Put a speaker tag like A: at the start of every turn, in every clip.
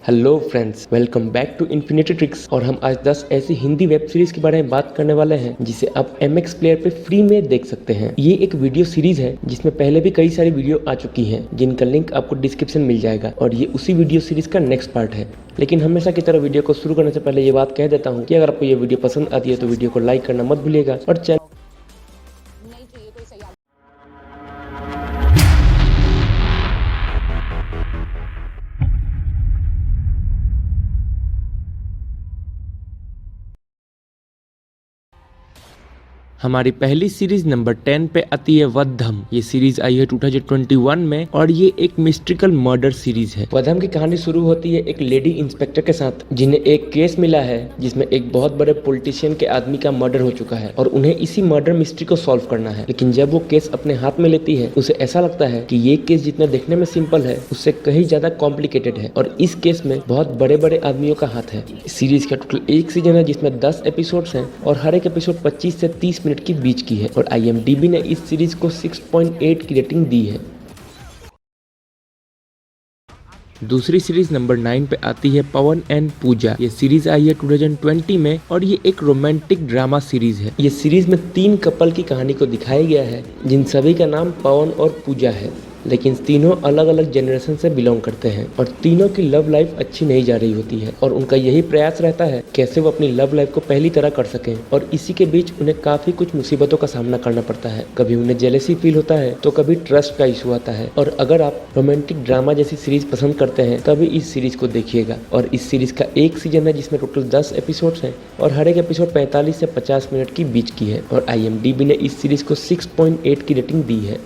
A: Hello friends, welcome back to infinity tricks. और हम आज 10 ऐसी हिंदी वेब सीरीज के बारे में बात करने वाले हैं जिसे आप MX प्लेयर पे फ्री में देख सकते हैं। ये एक वीडियो सीरीज है जिसमें पहले भी कई सारी वीडियो आ चुकी हैं जिनका लिंक आपको डिस्क्रिप्शन मिल जाएगा और ये उसी वीडियो सीरीज का नेक्स्ट पार्ट है। लेकिन हमेशा की तरह वीडियो को शुरू करने से पहले ये बात कह देता हूँ कि अगर आपको ये वीडियो पसंद आती है तो वीडियो को लाइक करना मत भूलिएगा और चैनल हमारी पहली सीरीज नंबर 10 पे आती है वधम। ये सीरीज आई है 2021 में और ये एक मिस्ट्रिकल मर्डर सीरीज है। वधम की कहानी शुरू होती है एक लेडी इंस्पेक्टर के साथ जिन्हें एक केस मिला है जिसमें एक बहुत बड़े पॉलिटिशियन के आदमी का मर्डर हो चुका है और उन्हें इसी मर्डर मिस्ट्री को सॉल्व करना है। लेकिन जब वो केस अपने हाथ में लेती है उसे ऐसा लगता है कि ये केस जितना देखने में सिंपल है उससे कहीं ज्यादा कॉम्प्लिकेटेड है और इस केस में बहुत बड़े बड़े आदमियों का हाथ है। इस सीरीज का टोटल एक सीजन है जिसमें 10 एपिसोड्स हैं और हर एक एपिसोड 25 से 30 मिनट की बीच की है और IMDb ने इस सीरीज को 6.8 की रेटिंग दी है। दूसरी सीरीज नंबर 9 पे आती है पवन एंड पूजा। ये सीरीज आई है 2020 में और ये एक रोमांटिक ड्रामा सीरीज है। ये सीरीज में 3 कपल की कहानी को दिखाया गया है जिन सभी का नाम पवन और पूजा है, लेकिन तीनों अलग अलग जनरेशन से बिलोंग करते हैं और तीनों की लव लाइफ अच्छी नहीं जा रही होती है और उनका यही प्रयास रहता है कैसे वो अपनी लव लाइफ को पहली तरह कर सकें। और इसी के बीच उन्हें काफी कुछ मुसीबतों का सामना करना पड़ता है। कभी उन्हें जेलसी फील होता है तो कभी ट्रस्ट का इशू आता है। और अगर आप रोमांटिक ड्रामा जैसी सीरीज पसंद करते हैं तभी इस सीरीज को देखिएगा। और इस सीरीज का एक सीजन है जिसमें टोटल 10 एपिसोड्स हैं और हर एक एपिसोड 45 से 50 मिनट की बीच की है और IMDb ने इस सीरीज को 6.8 की रेटिंग दी है।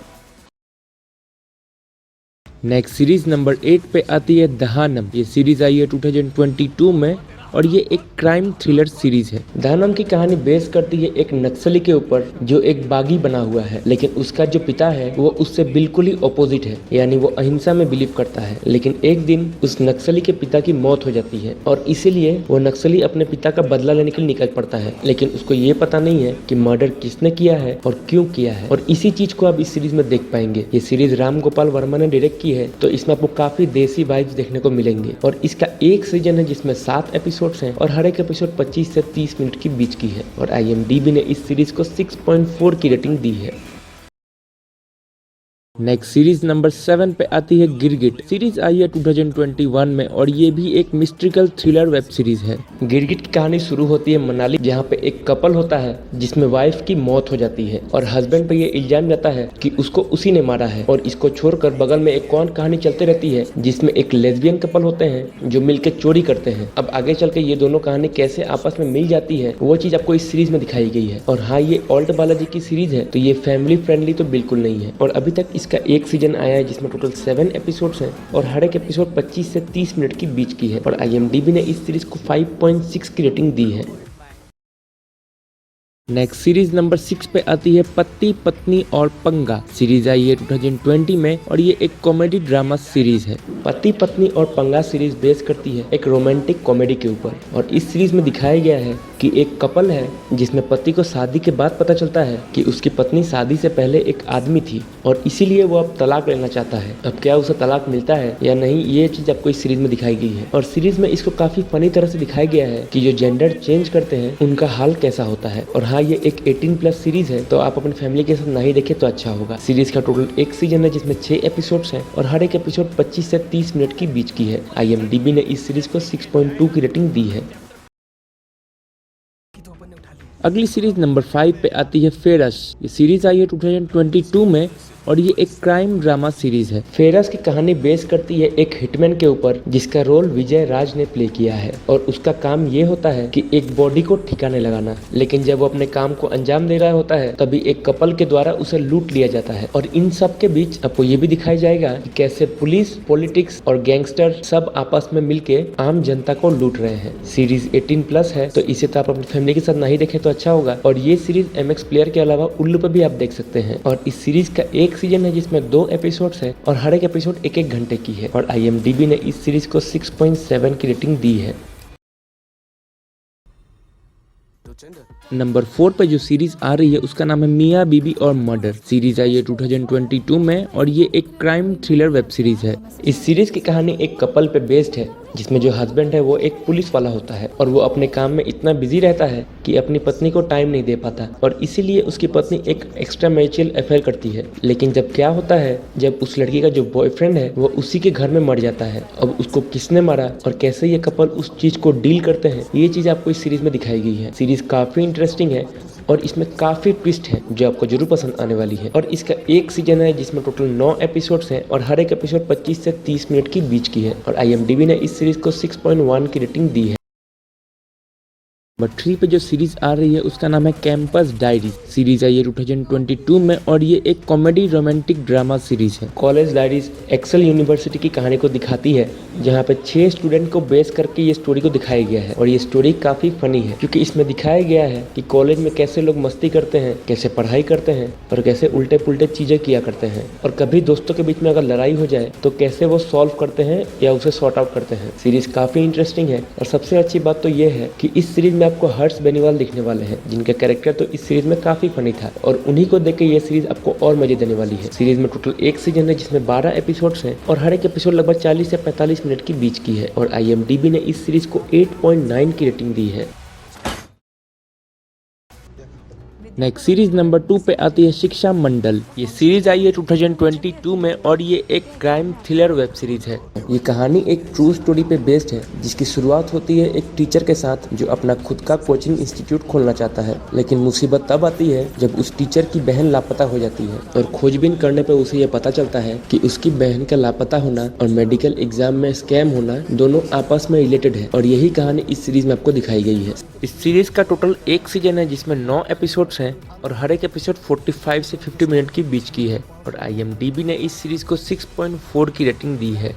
A: नेक्स्ट सीरीज नंबर 8 पे आती है दहानम। ये सीरीज आई है 2022 में और ये एक क्राइम थ्रिलर सीरीज है। दहानम की कहानी बेस करती है एक नक्सली के ऊपर जो एक बागी बना हुआ है, लेकिन उसका जो पिता है वो उससे बिल्कुल ही ऑपोजिट है, यानी वो अहिंसा में बिलीव करता है। लेकिन एक दिन उस नक्सली के पिता की मौत हो जाती है और इसीलिए वो नक्सली अपने पिता का बदला लेने के लिए निकल पड़ता है। लेकिन उसको ये पता नहीं है कि मर्डर किसने किया है और क्यों किया है और इसी चीज को आप इस सीरीज में देख पाएंगे। ये सीरीज राम गोपाल वर्मा ने डायरेक्ट की है तो इसमें आपको काफी देसी वाइब्स देखने को मिलेंगे और इसका एक सीजन है जिसमें 7 एपिसोड हैं और हर एक एपिसोड 25 से 30 मिनट की बीच की है और IMDb ने इस सीरीज को 6.4 की रेटिंग दी है। नेक्स्ट सीरीज नंबर 7 पे आती है गिरगिट। सीरीज आई है 2021 में और ये भी एक मिस्ट्रिकल थ्रिलर वेब सीरीज है। गिरगिट की कहानी शुरू होती है मनाली, जहाँ पे एक कपल होता है जिसमें वाइफ की मौत हो जाती है और हस्बैंड पे ये इल्जाम जाता है कि उसको उसी ने मारा है और इसको छोड़कर बगल में एक कौन कहानी चलती रहती है जिसमें एक लेस्बियन कपल होते हैं जो मिलकर चोरी करते हैं। अब आगे चल के ये दोनों कहानी कैसे आपस में मिल जाती है वो चीज आपको इस सीरीज में दिखाई गई है। और हाँ, ये ऑल्ट बालाजी की सीरीज है तो ये फैमिली फ्रेंडली तो बिल्कुल नहीं है और अभी तक इसका एक सीजन आया है जिसमें टोटल 7 एपिसोड्स हैं और हर एक एपिसोड 25 से 30 मिनट की बीच की है और IMDb ने इस सीरीज को 5.6 की रेटिंग दी है। नेक्स्ट सीरीज नंबर 6 पे आती है पति पत्नी और पंगा। सीरीज आई है 2020 में और ये एक कॉमेडी ड्रामा सीरीज है। पति पत्नी और पंगा सीरीज बेस करती है एक रोमांटिक कॉमेडी के ऊपर और इस सीरीज में दिखाया गया है कि एक कपल है जिसमें पति को शादी के बाद पता चलता है कि उसकी पत्नी शादी से पहले एक आदमी थी और इसीलिए वो अब तलाक लेना चाहता है। अब क्या उसे तलाक मिलता है या नहीं, ये चीज आपको इस सीरीज में दिखाई गई है और सीरीज में इसको काफी फनी तरह से दिखाया गया है कि जो जेंडर चेंज करते हैं उनका हाल कैसा होता है। और हाँ, ये एक 18+ सीरीज है तो आप अपनी फैमिली के साथ नहीं देखें तो अच्छा होगा। सीरीज का टोटल एक सीजन है जिसमें 6 एपिसोड्स हैं और हर एक एपिसोड 25 से 30 मिनट की बीच की है। IMDb ने इस सीरीज को 6.2 की रेटिंग दी है। अगली सीरीज नंबर 5 पे आती है फेरस। ये सीरीज आई है 2022 में और ये एक क्राइम ड्रामा सीरीज है। फेरस की कहानी बेस करती है एक हिटमैन के ऊपर जिसका रोल विजय राज ने प्ले किया है और उसका काम ये होता है कि एक बॉडी को ठिकाने लगाना। लेकिन जब वो अपने काम को अंजाम दे रहा होता है तभी एक कपल के द्वारा उसे लूट लिया जाता है और इन सब के बीच आपको ये भी दिखाया जाएगा कि कैसे पुलिस, पॉलिटिक्स और गैंगस्टर सब आपस में मिलके आम जनता को लूट रहे हैं। सीरीज 18+ है तो इसे तो आप अपनी फैमिली के साथ नहीं देखें तो अच्छा होगा। और ये सीरीज MX प्लेयर के अलावा उल्लू पर भी आप देख सकते हैं और इस सीरीज का एक सीजन है जिसमें 2 एपिसोड्स हैं और हर एक एपिसोड 1-1 घंटे की है और IMDb ने इस सीरीज को 6.7 की रेटिंग दी है। नंबर 4 पे जो सीरीज आ रही है उसका नाम है मियाँ बीबी और मर्डर। सीरीज आई है 2022 में और ये एक क्राइम थ्रिलर वेब सीरीज है। इस सीरीज की कहानी एक कपल पे बेस्ड है जिसमें जो हस्बैंड है वो एक पुलिस वाला होता है और वो अपने काम में इतना बिजी रहता है कि अपनी पत्नी को टाइम नहीं दे पाता और इसीलिए उसकी पत्नी एक एक्स्ट्रा मैरिटल अफेयर करती है। लेकिन जब क्या होता है, जब उस लड़की का जो बॉयफ्रेंड है वो उसी के घर में मर जाता है। अब उसको किसने मारा और कैसे ये कपल उस चीज को डील करते हैं, ये चीज आपको इस सीरीज में दिखाई गई है। सीरीज काफी इंटरेस्टिंग है और इसमें काफी ट्विस्ट है जो आपको जरूर पसंद आने वाली है। और इसका एक सीजन है जिसमें टोटल 9 एपिसोड्स हैं और हर एक एपिसोड 25 से 30 मिनट की बीच की है और IMDb ने इस सीरीज को 6.1 की रेटिंग दी है। नंबर 3 पे जो सीरीज आ रही है उसका नाम है कैंपस डायरीज। सीरीज आई है 2022 में और ये एक कॉमेडी रोमांटिक ड्रामा सीरीज है। कॉलेज डायरीज एक्सेल यूनिवर्सिटी की कहानी को दिखाती है जहाँ पे 6 स्टूडेंट को बेस करके ये स्टोरी को दिखाया गया है और ये स्टोरी काफी फनी है क्योंकि इसमें दिखाया गया है कि कॉलेज में कैसे लोग मस्ती करते हैं, कैसे पढ़ाई करते हैं और कैसे उल्टे पुल्टे चीजें किया करते हैं और कभी दोस्तों के बीच में अगर लड़ाई हो जाए तो कैसे वो सॉल्व करते हैं या उसे सॉर्ट आउट करते हैं। सीरीज काफी इंटरेस्टिंग है और सबसे अच्छी बात तो ये है कि इस सीरीज में आपको हर्ष बेनीवाल दिखने वाले हैं जिनका कैरेक्टर तो इस सीरीज में काफी फनी था और उन्हीं को देख के ये सीरीज आपको और मजे देने वाली है। सीरीज में टोटल एक सीजन है जिसमें 12 एपिसोड्स हैं और हर एक एपिसोड लगभग 40 से 45 मिनट की बीच की है और IMDb ने इस सीरीज को 8.9 की रेटिंग दी है। नेक्स्ट सीरीज नंबर 2 पे आती है शिक्षा मंडल। ये सीरीज आई है 2022 में और ये एक क्राइम थ्रिलर वेब सीरीज है। ये कहानी एक ट्रू स्टोरी पे बेस्ड है जिसकी शुरुआत होती है एक टीचर के साथ जो अपना खुद का कोचिंग इंस्टीट्यूट खोलना चाहता है। लेकिन मुसीबत तब आती है जब उस टीचर की बहन लापता हो जाती है और खोजबीन करने पर उसे ये पता चलता है कि उसकी बहन का लापता होना और मेडिकल एग्जाम में स्कैम होना दोनों आपस में रिलेटेड है और यही कहानी इस सीरीज में आपको दिखाई गई है। इस सीरीज का टोटल एक सीजन है जिसमें 9 एपिसोड्स हैं और हर एक एपिसोड 45 से 50 मिनट की बीच की है और IMDb ने इस सीरीज को 6.4 की रेटिंग दी है।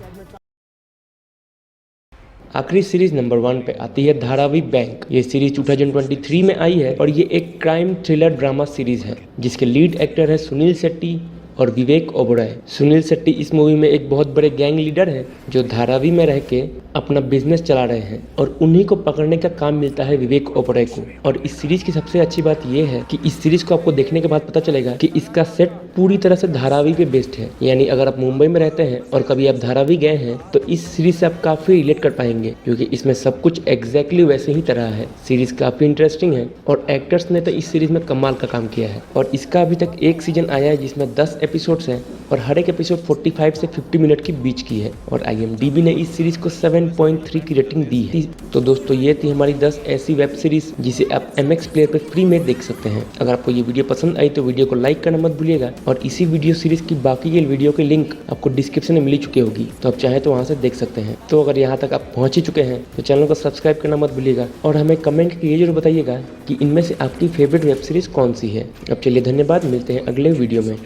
A: आखिरी सीरीज नंबर 1 पे आती है धारावी बैंक। ये सीरीज 2023 में आई है और ये एक क्राइम थ्रिलर ड्रामा सीरीज है जिसके लीड एक्टर है सुनील शेट्टी और विवेक ओबराय। सुनील शेट्टी इस मूवी में एक बहुत बड़े गैंग लीडर हैं जो धारावी में रह के अपना बिजनेस चला रहे हैं और उन्हीं को पकड़ने का काम मिलता है विवेक ओबराय को। और इस सीरीज की सबसे अच्छी बात यह है कि इस सीरीज को आपको देखने के बाद पता चलेगा कि इसका सेट पूरी तरह से धारावी पे बेस्ड है। यानी अगर आप मुंबई में रहते हैं और कभी आप धारावी गए हैं तो इस सीरीज से आप काफी रिलेट कर पाएंगे क्योंकि इसमें सब कुछ एग्जैक्टली वैसे ही तरह है। सीरीज काफी इंटरेस्टिंग है और एक्टर्स ने तो इस सीरीज में कमाल का काम किया है और इसका अभी तक एक सीजन आया है जिसमें 10 एपिसोड्स हैं और हर एक एपिसोड 45 से 50 मिनट की बीच की है और IMDb ने इस सीरीज को 7.3 की रेटिंग दी है। तो दोस्तों ये थी हमारी 10 ऐसी वेब सीरीज जिसे आप MX प्लेयर पर फ्री में देख सकते हैं। अगर आपको ये वीडियो पसंद आई तो वीडियो को लाइक करना मत भूलिएगा और इसी वीडियो सीरीज की बाकी के वीडियो की लिंक आपको डिस्क्रिप्शन में मिल चुकी होगी तो आप चाहें तो वहाँ से देख सकते हैं। तो अगर यहाँ तक आप पहुँच ही चुके हैं तो चैनल को सब्सक्राइब करना मत भूलिएगा और हमें कमेंट करके ये जरूर बताइएगा कि इनमें से आपकी फेवरेट वेब सीरीज कौन सी है। अब चलिए धन्यवाद, मिलते हैं अगले वीडियो में।